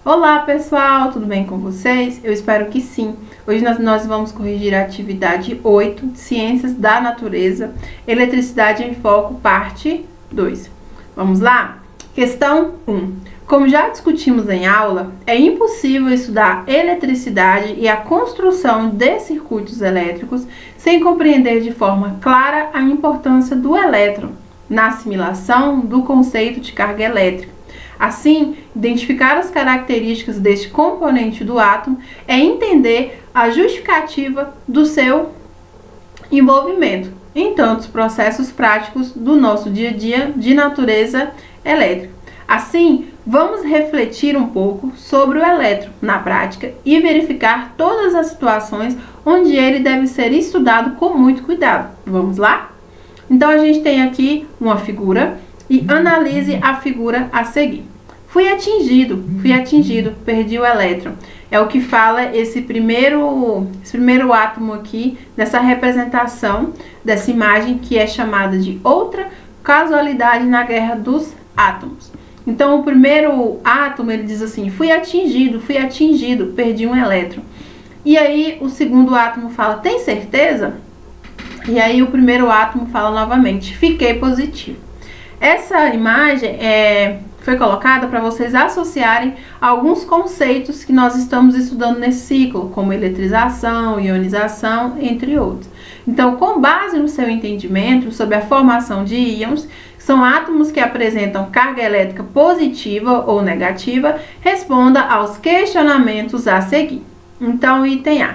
Olá pessoal, tudo bem com vocês? Eu espero que sim. Hoje nós vamos corrigir a atividade 8 de Ciências da Natureza, Eletricidade em Foco, parte 2. Vamos lá? Questão 1. Como já discutimos em aula, é impossível estudar eletricidade e a construção de circuitos elétricos sem compreender de forma clara a importância do elétron na assimilação do conceito de carga elétrica. Assim, identificar as características deste componente do átomo é entender a justificativa do seu envolvimento em tantos processos práticos do nosso dia a dia de natureza elétrica. Assim, vamos refletir um pouco sobre o elétron na prática e verificar todas as situações onde ele deve ser estudado com muito cuidado. Vamos lá? Então, a gente tem aqui uma figura e analise a figura a seguir. Fui atingido, perdi o elétron. É o que fala esse primeiro átomo aqui, dessa representação, dessa imagem que é chamada de outra casualidade na guerra dos átomos. Então, o primeiro átomo, ele diz assim, fui atingido, perdi um elétron. E aí, o segundo átomo fala, tem certeza? E aí, o primeiro átomo fala novamente, fiquei positivo. Essa imagem foi colocada para vocês associarem alguns conceitos que nós estamos estudando nesse ciclo, como eletrização, ionização, entre outros. Então, com base no seu entendimento sobre a formação de íons, são átomos que apresentam carga elétrica positiva ou negativa, responda aos questionamentos a seguir. Então, item A.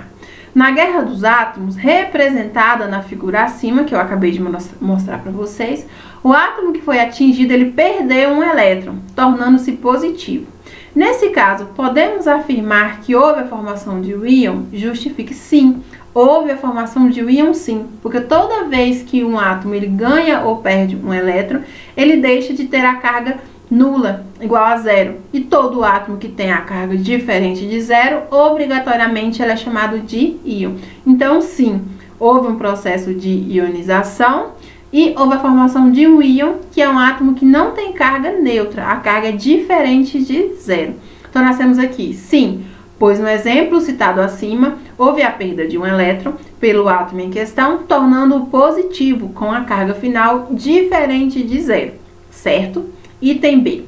Na guerra dos átomos, representada na figura acima, que eu acabei de mostrar para vocês, o átomo que foi atingido, ele perdeu um elétron, tornando-se positivo. Nesse caso, podemos afirmar que houve a formação de um íon? Justifique sim. Houve a formação de um íon sim, porque toda vez que um átomo ele ganha ou perde um elétron, ele deixa de ter a carga nula, igual a zero. E todo átomo que tem a carga diferente de zero, obrigatoriamente ele é chamado de íon. Então, sim, houve um processo de ionização e houve a formação de um íon, que é um átomo que não tem carga neutra. A carga é diferente de zero. Então, nós temos aqui, sim, pois no exemplo citado acima, houve a perda de um elétron pelo átomo em questão, tornando-o positivo, com a carga final diferente de zero, certo? Item B.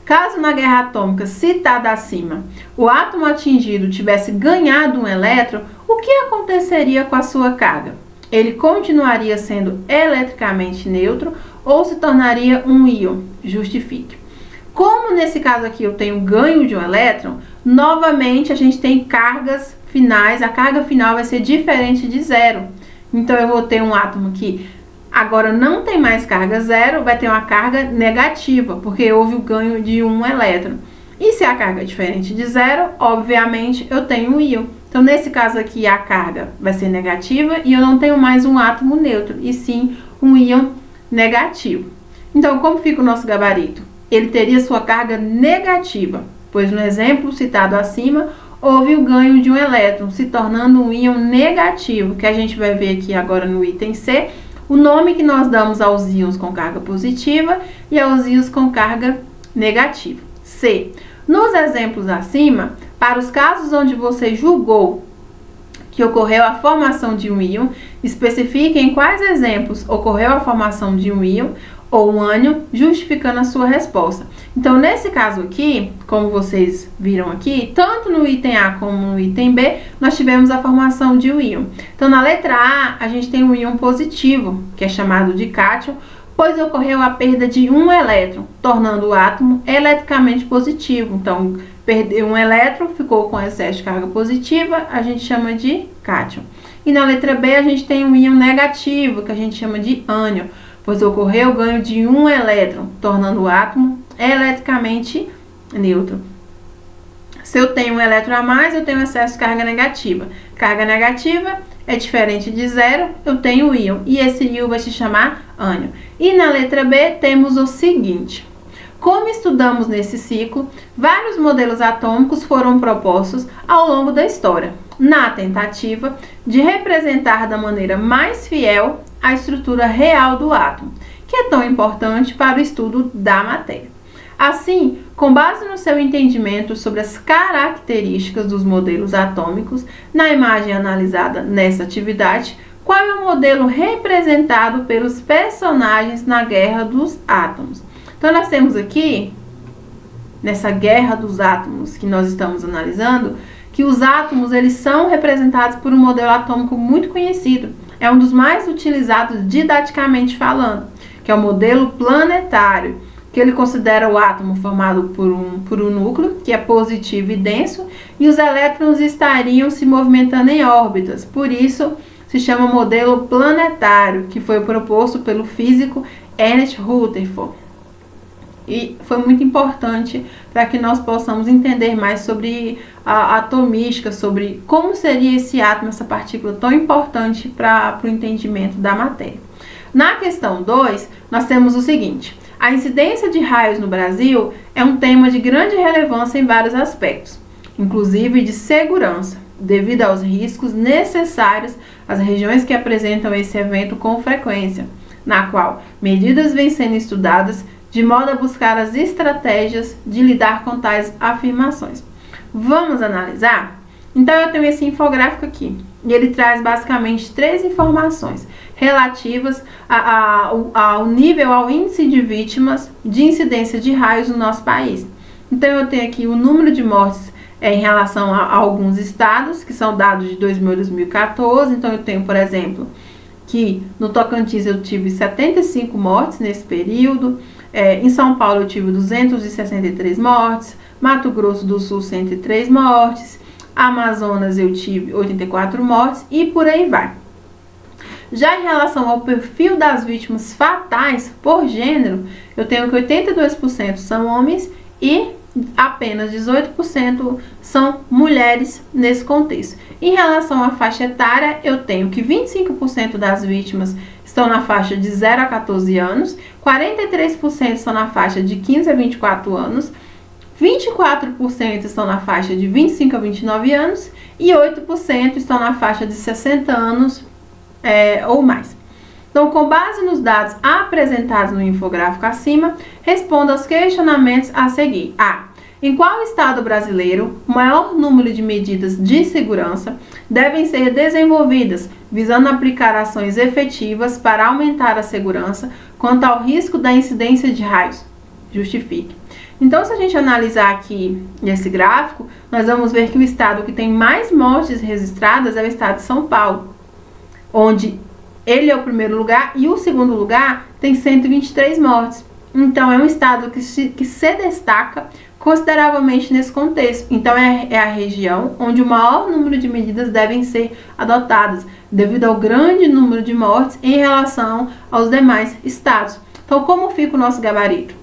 Caso na guerra atômica citada acima, o átomo atingido tivesse ganhado um elétron, o que aconteceria com a sua carga? Ele continuaria sendo eletricamente neutro ou se tornaria um íon? Justifique. Como nesse caso aqui eu tenho ganho de um elétron, novamente a gente tem cargas finais, a carga final vai ser diferente de zero. Então eu vou ter um átomo que agora não tem mais carga zero, vai ter uma carga negativa, porque houve o ganho de um elétron. E se a carga é diferente de zero, obviamente eu tenho um íon. Então, nesse caso aqui, a carga vai ser negativa e eu não tenho mais um átomo neutro, e sim um íon negativo. Então, como fica o nosso gabarito? Ele teria sua carga negativa, pois no exemplo citado acima, houve o ganho de um elétron, se tornando um íon negativo, que a gente vai ver aqui agora no item C, o nome que nós damos aos íons com carga positiva e aos íons com carga negativa. C. Nos exemplos acima, para os casos onde você julgou que ocorreu a formação de um íon, especifique em quais exemplos ocorreu a formação de um íon ou um ânion, justificando a sua resposta. Então, nesse caso aqui, como vocês viram aqui, tanto no item A como no item B, nós tivemos a formação de um íon. Então, na letra A, a gente tem um íon positivo, que é chamado de cátion, pois ocorreu a perda de um elétron, tornando o átomo eletricamente positivo. Então, perdeu um elétron, ficou com excesso de carga positiva, a gente chama de cátion. E na letra B, a gente tem um íon negativo, que a gente chama de ânion, pois ocorreu o ganho de um elétron, tornando o átomo eletricamente neutro. Se eu tenho um elétron a mais, eu tenho excesso de carga negativa. Carga negativa é diferente de zero, eu tenho íon, e esse íon vai se chamar ânion. E na letra B, temos o seguinte. Como estudamos nesse ciclo, vários modelos atômicos foram propostos ao longo da história, na tentativa de representar da maneira mais fiel a estrutura real do átomo, que é tão importante para o estudo da matéria. Assim, Com base no seu entendimento sobre as características dos modelos atômicos na imagem analisada nessa atividade, qual é o modelo representado pelos personagens na Guerra dos Átomos? Então, nós temos aqui, nessa Guerra dos Átomos que nós estamos analisando, que os átomos eles são representados por um modelo atômico muito conhecido. É um dos mais utilizados didaticamente falando, que é o modelo planetário, que ele considera o átomo formado por um núcleo, que é positivo e denso, e os elétrons estariam se movimentando em órbitas. Por isso, se chama modelo planetário, que foi proposto pelo físico Ernst Rutherford. E foi muito importante para que nós possamos entender mais sobre a atomística, sobre como seria esse átomo, essa partícula tão importante para o entendimento da matéria. Na questão 2, nós temos o seguinte: a incidência de raios no Brasil é um tema de grande relevância em vários aspectos, inclusive de segurança, devido aos riscos necessários às regiões que apresentam esse evento com frequência, na qual medidas vêm sendo estudadas de modo a buscar as estratégias de lidar com tais afirmações. Vamos analisar? Então, eu tenho esse infográfico aqui, e ele traz basicamente 3 informações relativas ao nível, ao índice de vítimas de incidência de raios no nosso país. Então, eu tenho aqui o número de mortes em relação a alguns estados, que são dados de 2000 a 2014. Então, eu tenho, por exemplo, que no Tocantins eu tive 75 mortes nesse período, em São Paulo eu tive 263 mortes, Mato Grosso do Sul 103 mortes, Amazonas eu tive 84 mortes e por aí vai. Já em relação ao perfil das vítimas fatais por gênero, eu tenho que 82% são homens e apenas 18% são mulheres nesse contexto. Em relação à faixa etária, eu tenho que 25% das vítimas estão na faixa de 0 a 14 anos, 43% estão na faixa de 15 a 24 anos, 24% estão na faixa de 25 a 29 anos e 8% estão na faixa de 60 anos ou mais. Então, com base nos dados apresentados no infográfico acima, responda aos questionamentos a seguir. A. Em qual estado brasileiro o maior número de medidas de segurança devem ser desenvolvidas, visando aplicar ações efetivas para aumentar a segurança quanto ao risco da incidência de raios? Justifique. Então, se a gente analisar aqui nesse gráfico, nós vamos ver que o estado que tem mais mortes registradas é o estado de São Paulo, onde ele é o primeiro lugar e o segundo lugar tem 123 mortes. Então, é um estado que se destaca consideravelmente nesse contexto. Então, é a região onde o maior número de medidas devem ser adotadas, devido ao grande número de mortes em relação aos demais estados. Então, como fica o nosso gabarito?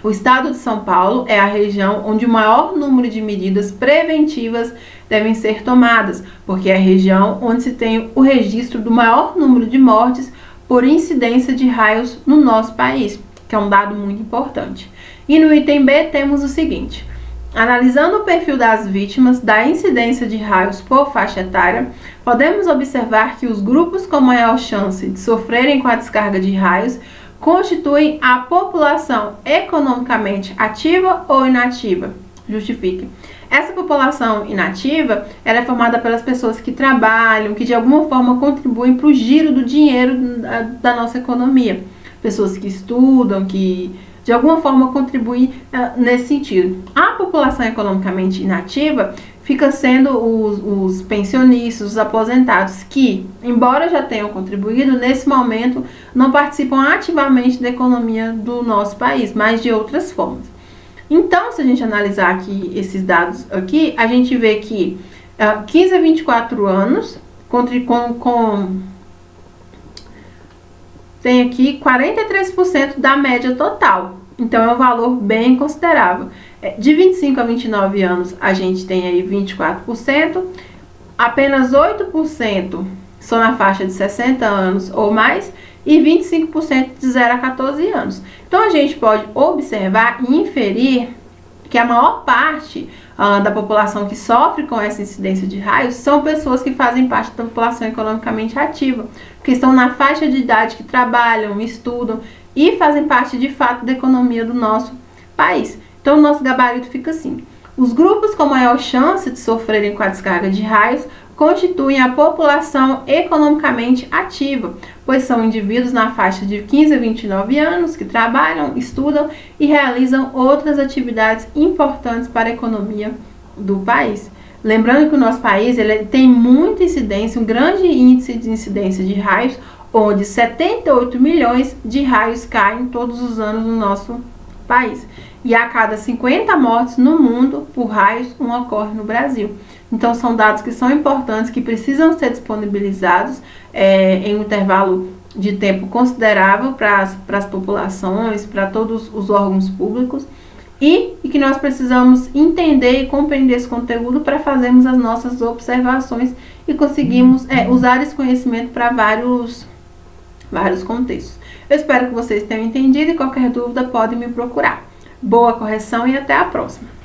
O estado de São Paulo é a região onde o maior número de medidas preventivas devem ser tomadas, porque é a região onde se tem o registro do maior número de mortes por incidência de raios no nosso país, que é um dado muito importante. E no item B temos o seguinte: analisando o perfil das vítimas da incidência de raios por faixa etária, podemos observar que os grupos com maior chance de sofrerem com a descarga de raios constituem a população economicamente ativa ou inativa? Justifique. Essa população inativa, ela é formada pelas pessoas que trabalham, que de alguma forma contribuem para o giro do dinheiro da nossa economia. Pessoas que estudam, que de alguma forma contribuem nesse sentido. A população economicamente inativa fica sendo os pensionistas, os aposentados, que, embora já tenham contribuído, nesse momento não participam ativamente da economia do nosso país, mas de outras formas. Então, se a gente analisar aqui esses dados aqui, a gente vê que 15 a 24 anos tem aqui 43% da média total. Então, é um valor bem considerável. De 25 a 29 anos, a gente tem aí 24%. Apenas 8% são na faixa de 60 anos ou mais. E 25% de 0 a 14 anos. Então, a gente pode observar e inferir que a maior parte da população que sofre com essa incidência de raios são pessoas que fazem parte da população economicamente ativa, que estão na faixa de idade, que trabalham, estudam e fazem parte de fato da economia do nosso país. Então, o nosso gabarito fica assim. Os grupos com maior chance de sofrerem com a descarga de raios constituem a população economicamente ativa, pois são indivíduos na faixa de 15 a 29 anos que trabalham, estudam e realizam outras atividades importantes para a economia do país. Lembrando que o nosso país ele tem muita incidência, um grande índice de incidência de raios, onde 78 milhões de raios caem todos os anos no nosso país. E a cada 50 mortes no mundo por raios, um ocorre no Brasil. Então, são dados que são importantes, que precisam ser disponibilizados em um intervalo de tempo considerável para as populações, para todos os órgãos públicos, e que nós precisamos entender e compreender esse conteúdo para fazermos as nossas observações e conseguirmos usar esse conhecimento para vários contextos. Eu espero que vocês tenham entendido e qualquer dúvida podem me procurar. Boa correção e até a próxima!